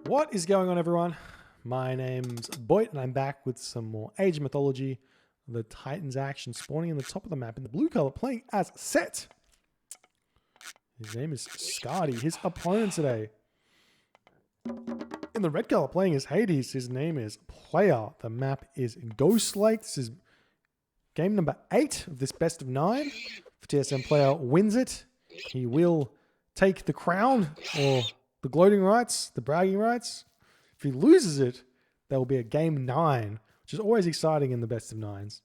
What is going on, everyone? My name's Boyd, and I'm back with some more Age of Mythology. The Titans action spawning in the top of the map in the blue color, playing as Set. His name is Skady. His opponent today, in the red color, playing as Hades. His name is Player. The map is Ghost Lake. This is game number 8 of this best of 9. If TSM Player wins it, he will take the crown or the gloating rights, the bragging rights. If he loses it, there will be a game 9, which is always exciting in the best of 9s.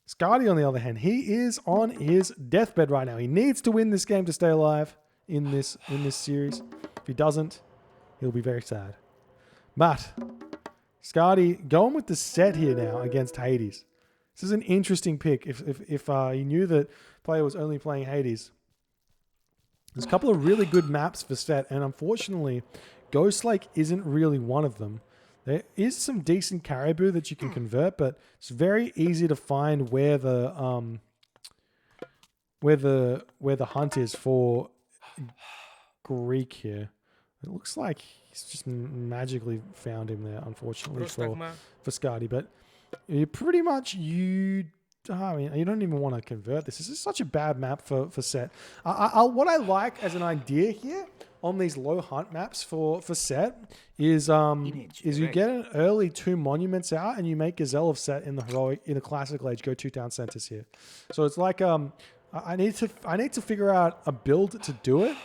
Skady, on the other hand, he is on his deathbed right now. He needs to win this game to stay alive in this series. If he doesn't, he'll be very sad. But Skady going with the Set here now against Hades. This is an interesting pick. If you knew that Player was only playing Hades, there's a couple of really good maps for Set, and unfortunately, Ghost Lake isn't really one of them. There is some decent caribou that you can convert, but it's very easy to find where the hunt is for Greek here. It looks like he's just magically found him there, unfortunately for Skady. But you pretty much you don't even want to convert this. This is such a bad map for Set. What I like as an idea here on these low hunt maps for Set is you get an early 2 monuments out and you make Gazelle of Set in the classical age, go 2 town centers here. So it's like I need to figure out a build to do it.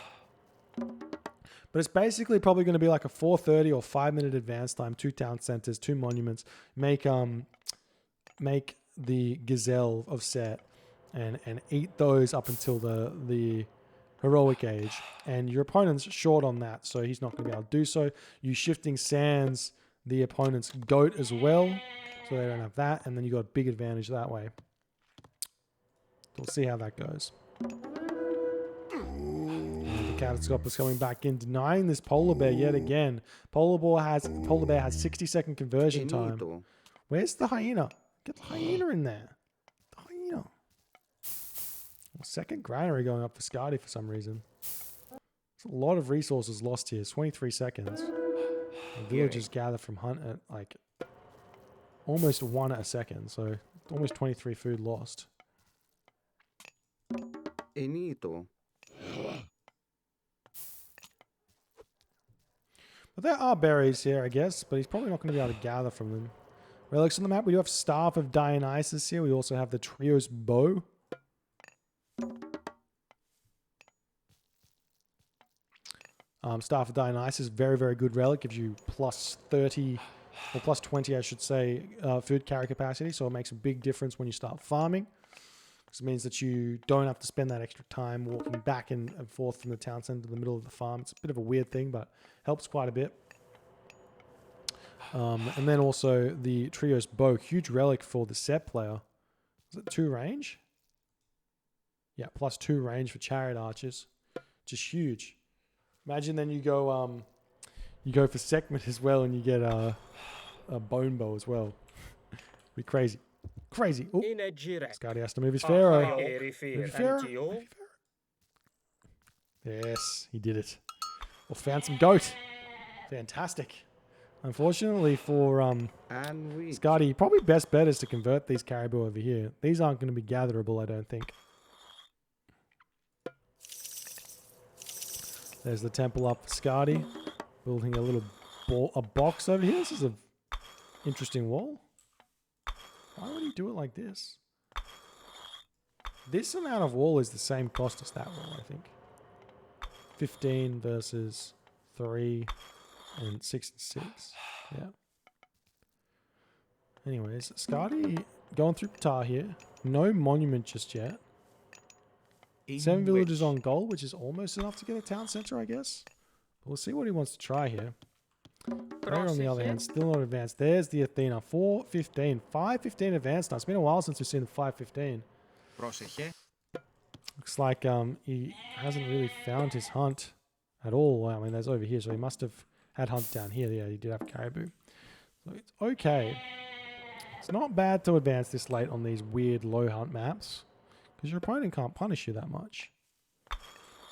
But it's basically probably going to be like a 4:30 or 5-minute advance time, 2 town centers, 2 monuments, make the Gazelle of Set and eat those up until the heroic age, and your opponent's short on that, so he's not going to be able to do so. You shifting sands the opponent's goat as well, so they don't have that, and then you got a big advantage that way. We'll see how that goes. And the Catastrophe is coming back in, denying this polar bear yet again. Polar bear has 60-second conversion time. Where's the hyena? Get the hyena in there. The hyena. Second granary going up for Skady for some reason. There's a lot of resources lost here. It's 23 seconds. The villagers gather from hunt at like almost 1 a second. So almost 23 food lost. Enito. But there are berries here, I guess. But he's probably not going to be able to gather from them. Relics on the map. We do have Staff of Dionysus here. We also have the Trio's Bow. Staff of Dionysus, very, very good relic. Gives you plus 30, or plus 20, I should say, food carry capacity. So it makes a big difference when you start farming. This means that you don't have to spend that extra time walking back and forth from the town center to the middle of the farm. It's a bit of a weird thing, but helps quite a bit. And then also the Trio's Bow, huge relic for the Set player. Is it 2 range? Yeah, plus 2 range for chariot archers. Just huge. Imagine then you go for Sekhmet as well, and you get a bone bow as well. Be crazy. Crazy. Oh, Skady has to move his pharaoh. Move your pharaoh. Yes, he did it. Or found some goat. Fantastic. Unfortunately for Skady, probably best bet is to convert these caribou over here. These aren't going to be gatherable, I don't think. There's the temple up for Skady. Building a little a box over here. This is an interesting wall. Why would he do it like this? This amount of wall is the same cost as that wall, I think. 15 versus 3 and 6 and 6. Yeah. Anyways, Skady going through Ptah here. No monument just yet. 7 villages on gold, which is almost enough to get a town center, I guess. But we'll see what he wants to try here. Player, on the other hand, still not advanced. There's the Athena. 4:15. 5:15 advanced now. It's been a while since we've seen the 5:15. Looks like he hasn't really found his hunt at all. I mean, there's over here, so he must have had hunt down here. Yeah, he did have caribou. So it's okay. It's not bad to advance this late on these weird low hunt maps, because your opponent can't punish you that much.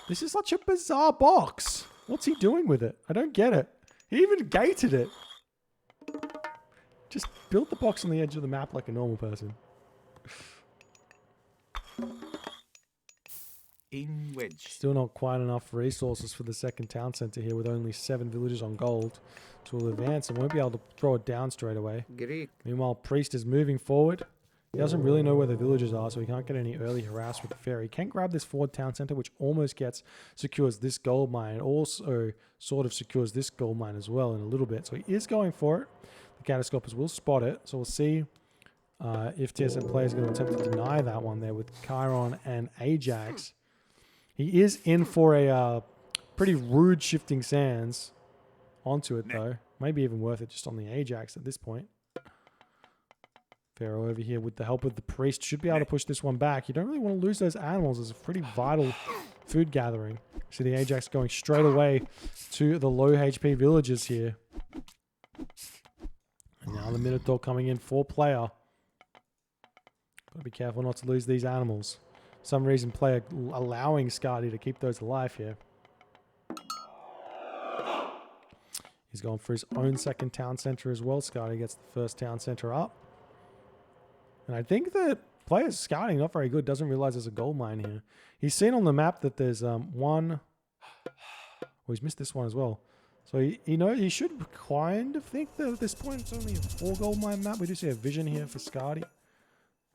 This is such a bizarre box. What's he doing with it? I don't get it. He even gated it. Just built the box on the edge of the map like a normal person. In wedge. Still not quite enough resources for the second town center here with only 7 villagers on gold to advance and won't be able to throw it down straight away. Greek. Meanwhile, Priest is moving forward. He doesn't really know where the villagers are, so he can't get any early harass with the fairy. He can grab this forward town center, which almost secures this gold mine. It also sort of secures this gold mine as well in a little bit. So he is going for it. The Catascopers will spot it. So we'll see if TSM players are going to attempt to deny that one there with Chiron and Ajax. He is in for a pretty rude shifting sands onto it, though. Maybe even worth it just on the Ajax at this point. Pharaoh over here with the help of the priest should be able to push this one back. You don't really want to lose those animals. It's a pretty vital food gathering. See the Ajax going straight away to the low HP villagers here. And now the Minotaur coming in for player. Got to be careful not to lose these animals. For some reason, player allowing Skady to keep those alive here. He's going for his own second town center as well. Skady gets the first town center up. And I think that player's scouting not very good. Doesn't realize there's a gold mine here. He's seen on the map that there's one. Oh, he's missed this one as well. So he should kind of think that at this point it's only a 4 gold mine map. We do see a vision here for Skady,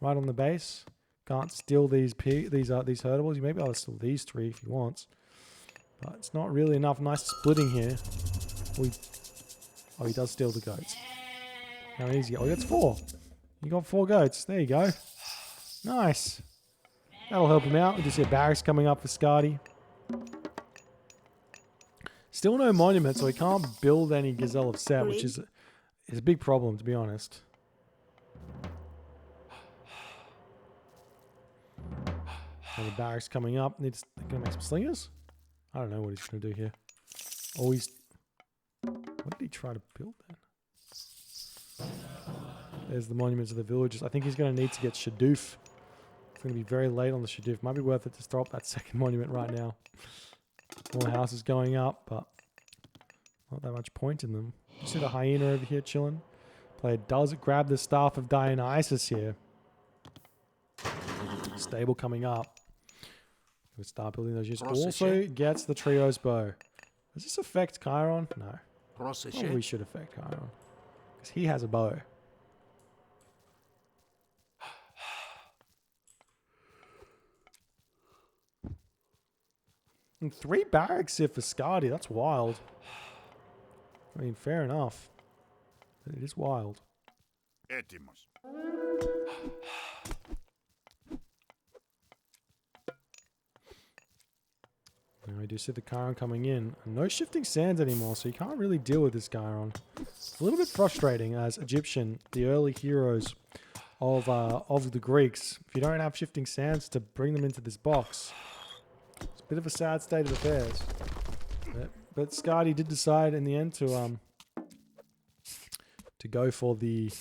right on the base. Can't steal these herdables. You may be able to steal these 3 if he wants, but it's not really enough. Nice splitting here. Oh, he does steal the goats. How easy? Oh, that's 4. You got 4 goats. There you go. Nice. That'll help him out. We just see a barracks coming up for Skady. Still no monument, so he can't build any Gazelle of Set, which is a big problem, to be honest. So the barracks coming up. They're going to make some slingers? I don't know what he's going to do here. Oh, what did he try to build then? There's the monuments of the villages. I think he's going to need to get Shadoof. It's going to be very late on the Shadoof. Might be worth it to throw up that second monument right now. More houses going up, but not that much point in them. You see the hyena over here chilling? Player does grab the Staff of Dionysus here. Stable coming up. We'll start building those units. Also gets the Trio's bow. Does this affect Chiron? No. Probably should affect Chiron. Because he has a bow. And 3 barracks here for Skady. That's wild. I mean, fair enough. But it is wild. Now we do see the Chiron coming in. No shifting sands anymore, so you can't really deal with this Chiron. It's a little bit frustrating as Egyptian, the early heroes of the Greeks. If you don't have shifting sands to bring them into this box, it's a bit of a sad state of affairs. But Skady did decide in the end to go for the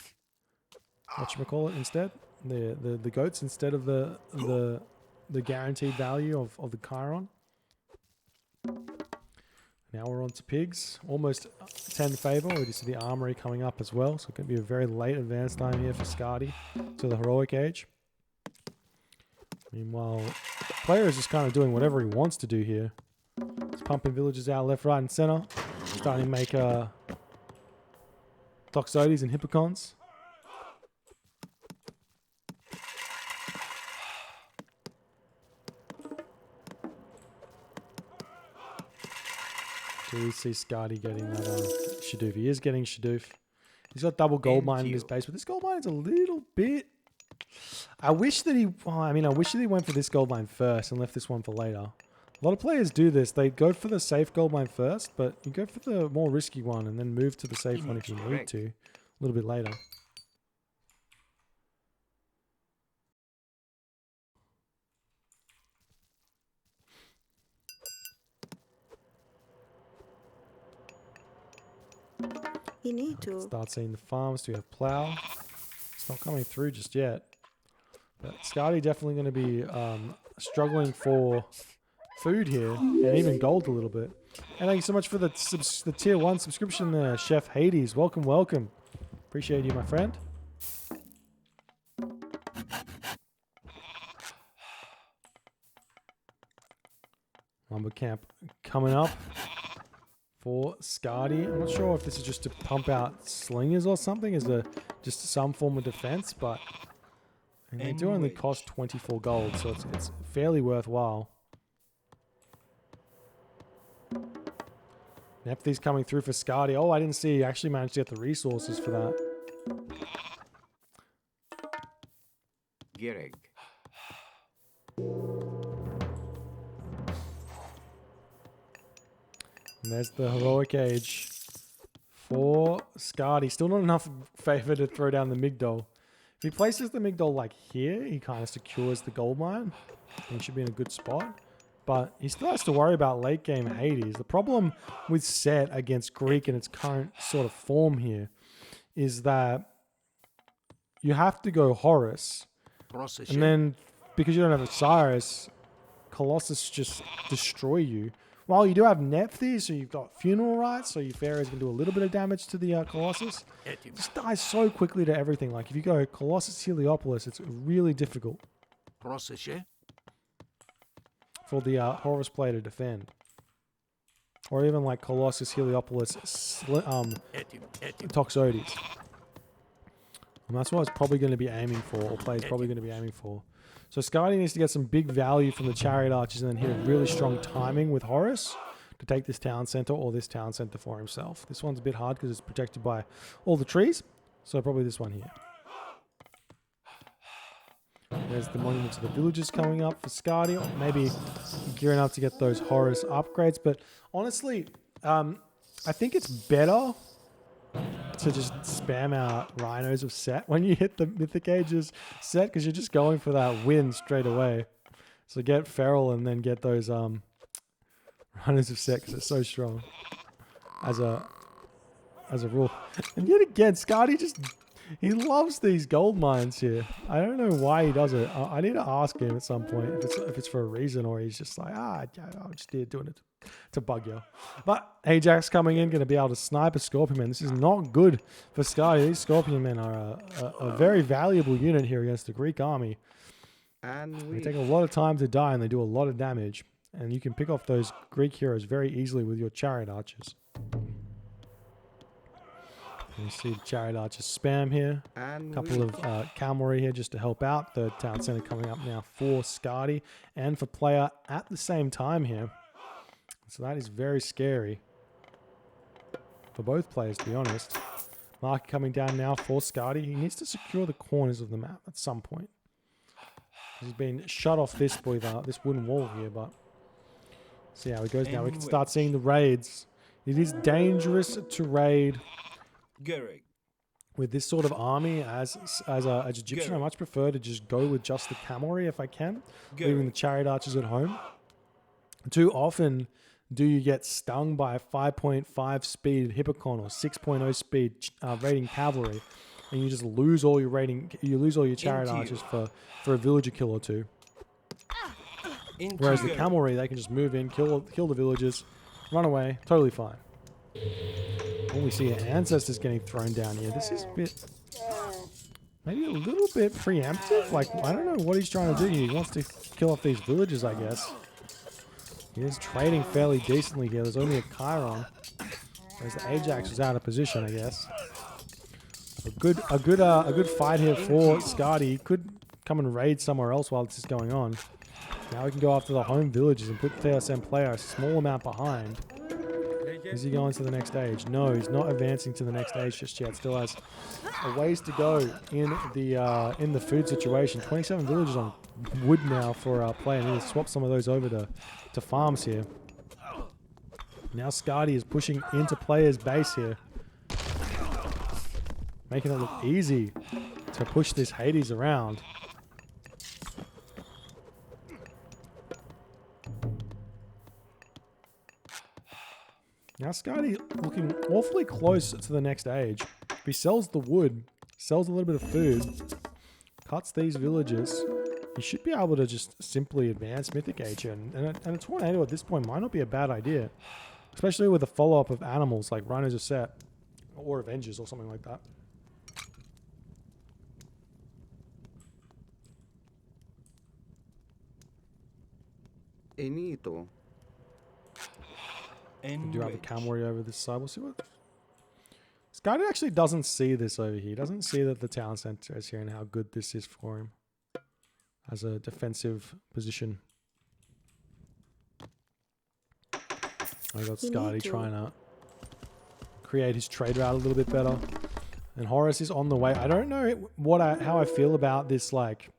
whatchamacallit instead. The goats instead of the guaranteed value of the Chiron. Now we're on to pigs. Almost 10 favor. We just see the armory coming up as well. So it's going to be a very late advance time here for Skady to the heroic age. Meanwhile, player is just kind of doing whatever he wants to do here. He's pumping villagers out left, right, and center. Starting to make Toxotes and Hippocons. Do we see Skady getting that Shadoof? He is getting Shadoof. He's got double gold mine in his base, but this gold mine is a little bit... I wish that he went for this gold mine first and left this one for later. A lot of players do this. They go for the safe gold mine first, but you go for the more risky one and then move to the safe one if you need to a little bit later. You need to start seeing the farms. Do we have plow? It's not coming through just yet. But Skady definitely going to be struggling for food here and even gold a little bit. And thank you so much for the tier 1 subscription there, Chef Hades. Welcome, welcome. Appreciate you, my friend. Lumber camp coming up for Skady. I'm not sure if this is just to pump out slingers or something as just some form of defense, but and they do only cost 24 gold, so it's fairly worthwhile. Nephthys coming through for Skady. Oh, I didn't see he actually managed to get the resources for that. Gireg. And there's the heroic age for Skady. Still not enough favor to throw down the Migdol. If he places the Migdol like here, he kind of secures the gold mine. He should be in a good spot. But he still has to worry about late game Hades. The problem with Set against Greek in its current sort of form here is that you have to go Horus. And then because you don't have Osiris, Colossus just destroy you. While you do have Nephthys, so you've got funeral rites, so your pharaohs can do a little bit of damage to the Colossus. It just dies so quickly to everything. Like if you go Colossus Heliopolis, it's really difficult for the Horus player to defend. Or even like Colossus Heliopolis Toxotes. And that's what it's probably going to be aiming for, or player's probably going to be aiming for. So Skady needs to get some big value from the Chariot Archers and then hit a really strong timing with Horus to take this town center or this town center for himself. This one's a bit hard because it's protected by all the trees. So probably this one here. There's the monument to the villagers coming up for Skady. Or maybe gearing up to get those Horus upgrades. But honestly, I think it's better to just spam out Rhinos of Set when you hit the Mythic Ages set, because you're just going for that win straight away. So get Feral and then get those Rhinos of Set because it's so strong as a rule. And yet again, Skady he loves these gold mines here. I don't know why he does it. I need to ask him at some point if it's for a reason or he's just like, I'm just here doing it to bug you. But Ajax coming in, going to be able to snipe a Scorpion Man. This is not good for Skady. These Scorpion Men are a very valuable unit here against the Greek army. And they take a lot of time to die and they do a lot of damage. And you can pick off those Greek heroes very easily with your Chariot Archers. You see the Chariot Archers spam here. A couple of cavalry here just to help out. The town center coming up now for Skady and for player at the same time here. So that is very scary for both players, to be honest. Mark coming down now for Skady. He needs to secure the corners of the map at some point. He's been shut off this wooden wall here, but see how it goes now. We can start seeing the raids. It is dangerous to raid with this sort of army as Egyptian. I much prefer to just go with just the cavalry if I can, leaving the Chariot Archers at home. Too often do you get stung by a 5.5 speed Hippocon or 6.0 speed raiding cavalry, and you just lose all your Chariot Archers for a villager kill or two. Whereas the cavalry, they can just move in, kill the villagers, run away, totally fine. Oh, we see ancestors getting thrown down here. This is a bit, maybe a little bit preemptive. Like, I don't know what he's trying to do here. He wants to kill off these villagers, I guess. He is trading fairly decently here. There's only a Chiron. Whereas the Ajax is out of position, I guess. A good fight here for Skady. He could come and raid somewhere else while this is going on. Now we can go after the home villages and put TSM player a small amount behind. Is he going to the next stage? No, he's not advancing to the next stage just yet. Still has a ways to go in the food situation. 27 villagers on wood now for our player. Need to swap some of those over to farms here. Now Skady is pushing into player's base here, making it look easy to push this Hades around. Now Skady looking awfully close to the next age. If he sells the wood, sells a little bit of food, cuts these villagers, you should be able to just simply advance Mythic Age here. And a tornado at this point might not be a bad idea. Especially with the follow-up of animals like Rhinos are set. Or Avengers or something like that. Enito. We do have a Cam Warrior over this side. We'll see what... Skady actually doesn't see this over here. He doesn't see that the town center is here and how good this is for him. As a defensive position. I got Skady trying to create his trade route a little bit better. And Horus is on the way. I don't know how I feel about this, like,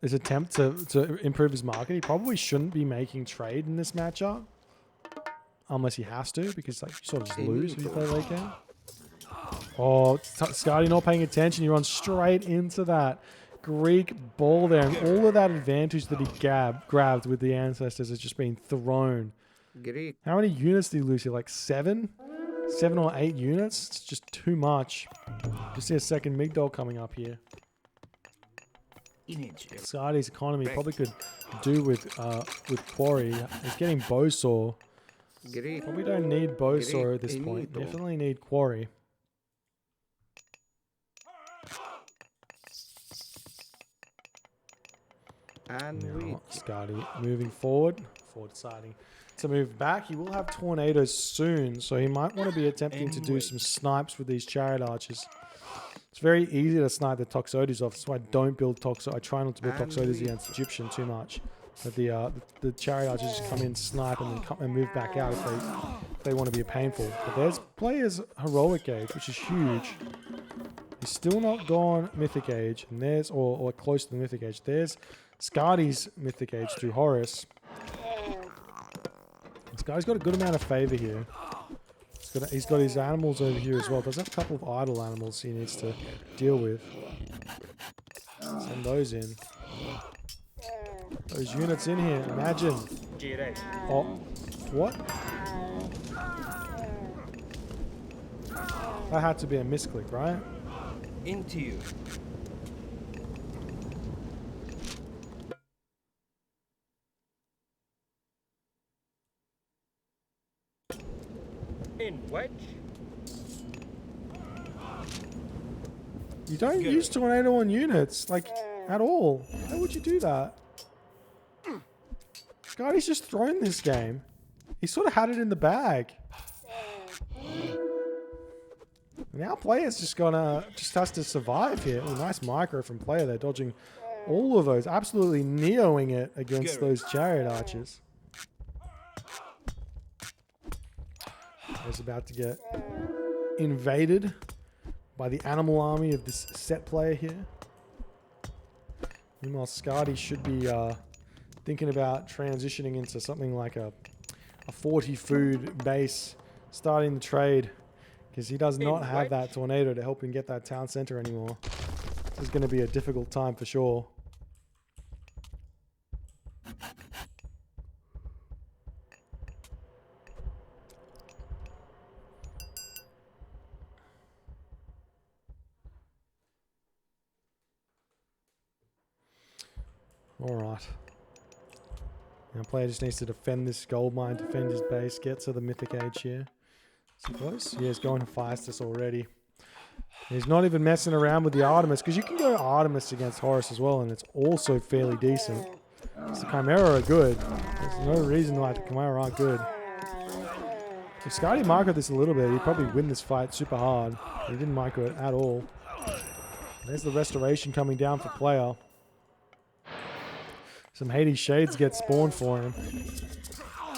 this attempt to improve his market. He probably shouldn't be making trade in this matchup. Unless he has to, because like you sort of just lose if you play late game. Oh, Skady not paying attention. He runs straight into that Greek ball there. And all of that advantage that he grabbed with the ancestors has just been thrown. Greek. How many units did he lose here? Like 7? 7 or 8 units? It's just too much. You see a second Migdol coming up here. Skady's economy probably could do with Quarry. He's getting Bowsaw. Probably don't need Bowsaw at this point. Definitely need Quarry. And now Skady moving forward. Deciding to move back. He will have tornadoes soon, so he might want to be attempting to do some snipes with these chariot archers. It's very easy to snipe the Toxotes off. That's why I don't build Toxo. I try not to build Toxotes against Egyptian too much. But the chariot archers just come in, snipe, and then come and move back out if they want to be painful. But there's players heroic age, which is huge. He's still not gone mythic age, and there's or close to the mythic age. There's Skady's mythic age through Horus. This guy's got a good amount of favor here. He's got his animals over here as well. Does have a couple of idle animals he needs to deal with. Send those in. Those units in here. Imagine. Oh, what? That had to be a misclick, right? Into you. In wedge. You don't use tornado on units, like, at all. How would you do that? Skady's just thrown this game. He sort of had it in the bag. Now player's just has to survive here. Oh, nice micro from player there, dodging all of those. Absolutely neoing it against those chariot archers. He's about to get invaded by the animal army of this set player here. Meanwhile, Skady should be thinking about transitioning into something like a 40 food base, starting the trade, because he does not have that tornado to help him get that town center anymore. This is going to be a difficult time for sure. Alright. Now player just needs to defend this gold mine, defend his base, get to the mythic age here. Is he close? Yeah, he's going to Phaistos already. He's not even messing around with the Artemis, because you can go Artemis against Horus as well, and it's also fairly decent. So the Chimera are good. There's no reason why the Chimera aren't good. If Skady micro this a little bit, he'd probably win this fight super hard. But he didn't micro it at all. There's the restoration coming down for player. Some Hades Shades get spawned for him.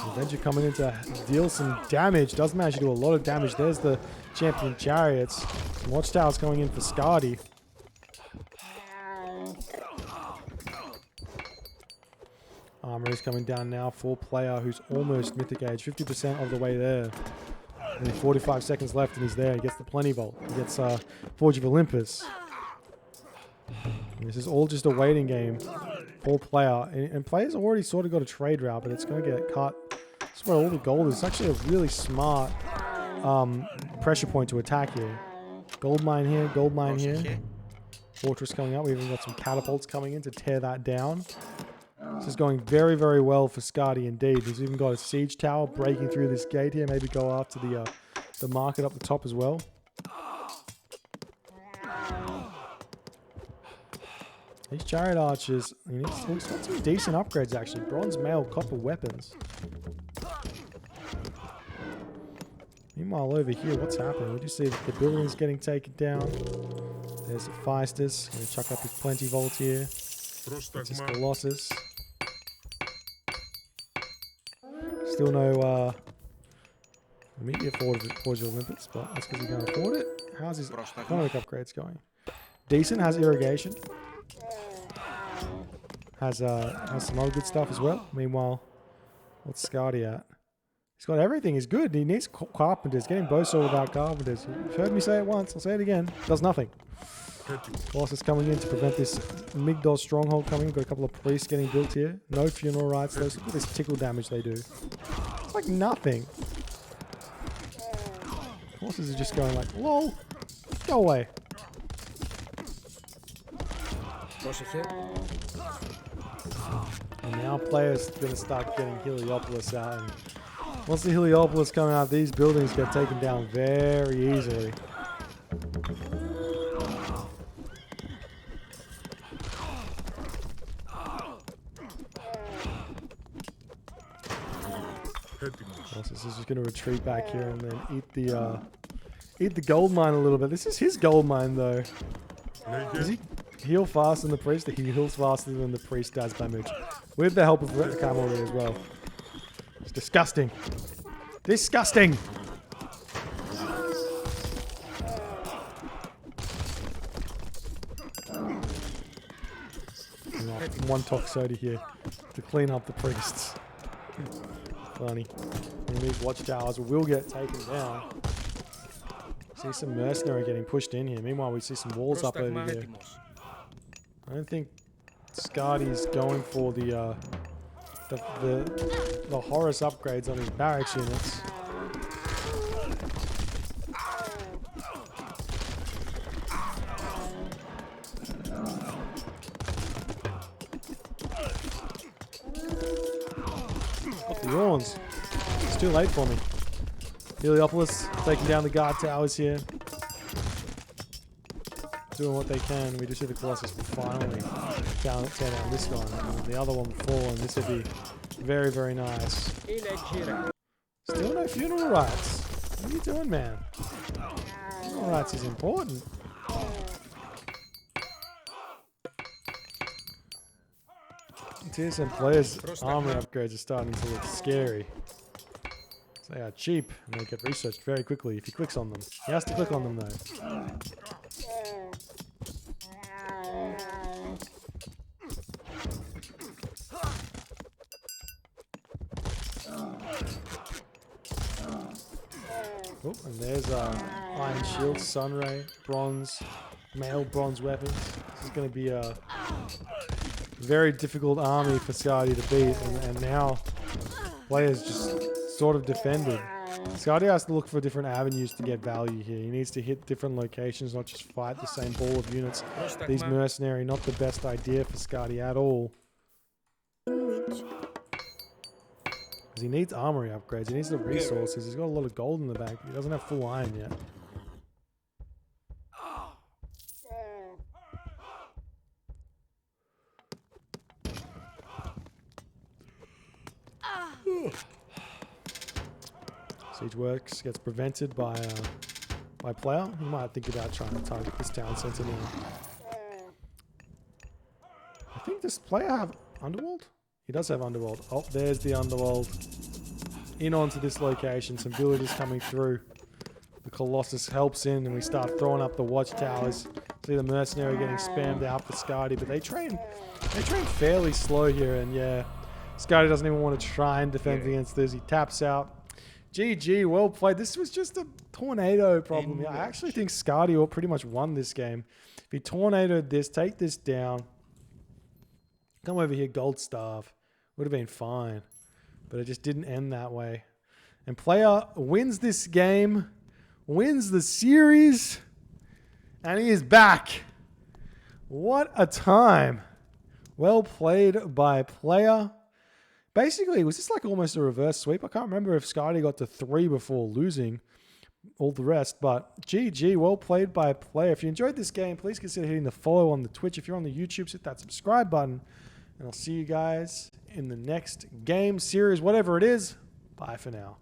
Avenger coming in to deal some damage. Does manage to do a lot of damage. There's the champion chariots. Some watchtowers coming in for Skady. Armor is coming down now for player who's almost mythic age. 50% of the way there. Only 45 seconds left and he's there. He gets the Plenty Bolt. He gets Forge of Olympus. And this is all just a waiting game. All player. And player's already sort of got a trade route, but it's going to get cut. That's where all the gold is. It's actually a really smart pressure point to attack here. Gold mine here, gold mine here. fortress coming up. We've even got some catapults coming in to tear that down. This is going very, very well for Skady indeed. He's even got a siege tower breaking through this gate here. Maybe go after the market up the top as well. These chariot archers, he's got some decent upgrades actually. Bronze, mail, copper weapons. Meanwhile over here, what's happening? We just see that the building's getting taken down. There's the Feistus. Gonna chuck up his plenty vault here. It's his Colossus. Still no immediate Forge of Olympus, but that's because he can't afford it. How's his economic upgrades going? Decent, has irrigation. Has some other good stuff as well. Meanwhile, what's Skady at? He's got everything. He's good. He needs carpenters. Getting bow sword without carpenters. You've heard me say it once. I'll say it again. Does nothing. Colossus coming in to prevent this Migdol stronghold coming. We've got a couple of priests getting built here. No funeral rites. Look at this tickle damage they do. It's like nothing. Colossus is just going like, lol. Go away. And now players are going to start getting Heliopolis out. And once the Heliopolis come out, these buildings get taken down very easily. This is just going to retreat back here and then eat the gold mine a little bit. This is his gold mine though. Does he heal faster than the priest? He heals faster than the priest does damage. With the help of the cavalry as well. It's disgusting. Disgusting! One Toxoda here to clean up the priests. Funny. And these watchtowers will get taken down. See some mercenary getting pushed in here. Meanwhile, we see some walls up over here. I don't think Skady's going for the Horus upgrades on his barracks units. Got the yawns. It's too late for me. Heliopolis taking down the guard towers here. Doing what they can. We just see the Colossus finally tear down this one. And the other one will fall, and this would be very, very nice. Still no funeral rites. What are you doing, man? Funeral rites is important. TSM players' armor upgrades are starting to look scary. They are cheap, and they get researched very quickly if he clicks on them. He has to click on them, though. Oh, and there's Iron Shield, Sunray, Bronze, Male Bronze Weapons. This is going to be a very difficult army for Skady to beat, and now players just sort of defended. Skady has to look for different avenues to get value here. He needs to hit different locations, not just fight the same ball of units. These mercenary, not the best idea for Skady at all. Because he needs armory upgrades, he needs the resources. He's got a lot of gold in the bank, but he doesn't have full iron yet. Siege works, gets prevented by player. He might think about trying to target this town center now. I think this player have Underworld? He does have Underworld. Oh, there's the Underworld. In onto this location, some villagers coming through. The Colossus helps in and we start throwing up the watchtowers. See the mercenary getting spammed out for Skady, but they train fairly slow here, and yeah, Skady doesn't even want to try and defend against this. He taps out. GG, well played. This was just a tornado problem. I actually think Skady pretty much won this game. If he tornadoed this, take this down, come over here, gold staff, would have been fine. But it just didn't end that way. And player wins this game, wins the series, and he is back. What a time. Well played by player. Basically, was this like almost a reverse sweep? I can't remember if Skady got to 3 before losing all the rest, but GG, well played by player. If you enjoyed this game, please consider hitting the follow on the Twitch. If you're on the YouTube, hit that subscribe button, and I'll see you guys in the next game, series, whatever it is. Bye for now.